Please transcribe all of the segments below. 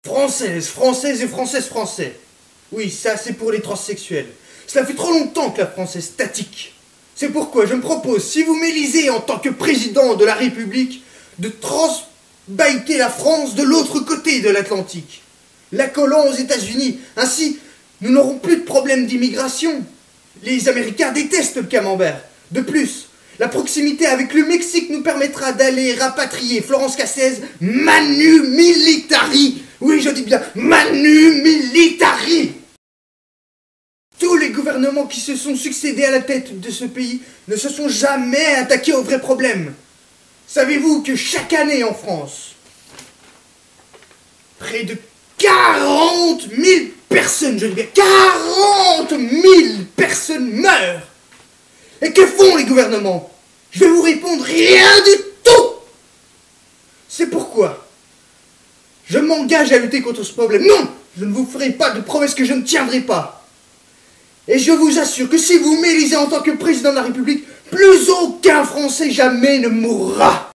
Françaises, françaises et françaises, français. Oui, ça c'est pour les transsexuels. Cela fait trop longtemps que la France est statique. C'est pourquoi je me propose, si vous m'élisez en tant que président de la République, de transbaïter la France de l'autre côté de l'Atlantique, la collant aux États-Unis. Ainsi, nous n'aurons plus de problème d'immigration. Les Américains détestent le camembert. De plus, la proximité avec le Mexique nous permettra d'aller rapatrier Florence Cassez manu militari. Oui, je dis bien manu militari. Tous les gouvernements qui se sont succédés à la tête de ce pays ne se sont jamais attaqués aux vrais problèmes. Savez-vous que chaque année en France, près de 40 000 personnes, je dis bien 40 000 personnes meurent? Et que font les gouvernements? Je vais vous répondre, rien du tout. C'est pourquoi je m'engage à lutter contre ce problème. Non, je ne vous ferai pas de promesses que je ne tiendrai pas. Et je vous assure que si vous m'élisez en tant que président de la République, plus aucun Français jamais ne mourra.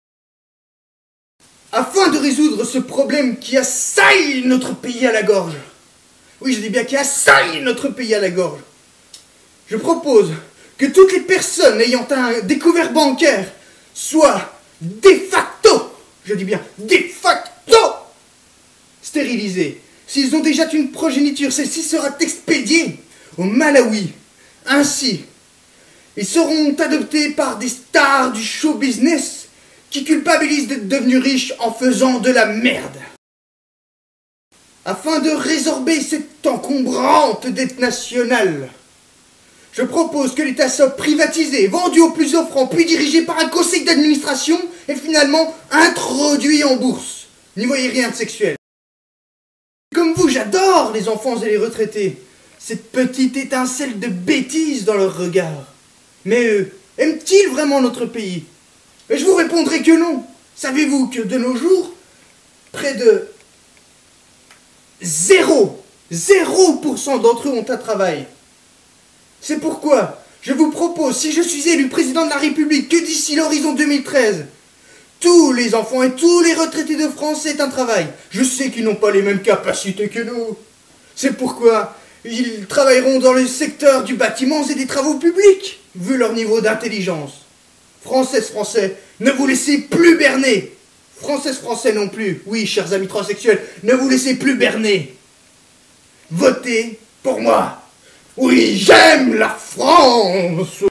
Afin de résoudre ce problème qui assaille notre pays à la gorge, oui, je dis bien qui assaille notre pays à la gorge, je propose que toutes les personnes ayant un découvert bancaire soient de facto, je dis bien de facto, stérilisées. S'ils ont déjà une progéniture, celle-ci sera expédiée au Malawi. Ainsi, ils seront adoptés par des stars du show business qui culpabilisent d'être devenus riches en faisant de la merde. Afin de résorber cette encombrante dette nationale, je propose que l'État soit privatisé, vendu au plus offrant, puis dirigé par un conseil d'administration et finalement introduit en bourse. N'y voyez rien de sexuel. Comme vous, j'adore les enfants et les retraités. Cette petite étincelle de bêtise dans leur regard. Mais eux, aiment-ils vraiment notre pays? Et je vous répondrai que non. Savez-vous que de nos jours, près de 0% d'entre eux ont un travail? C'est pourquoi je vous propose, si je suis élu président de la République, que d'ici l'horizon 2013, tous les enfants et tous les retraités de France aient un travail. Je sais qu'ils n'ont pas les mêmes capacités que nous. C'est pourquoi ils travailleront dans le secteur du bâtiment et des travaux publics, vu leur niveau d'intelligence. Françaises, Français, ne vous laissez plus berner. Françaises, Français non plus. Oui, chers amis transsexuels, ne vous laissez plus berner. Votez pour moi. Oui, j'aime la France.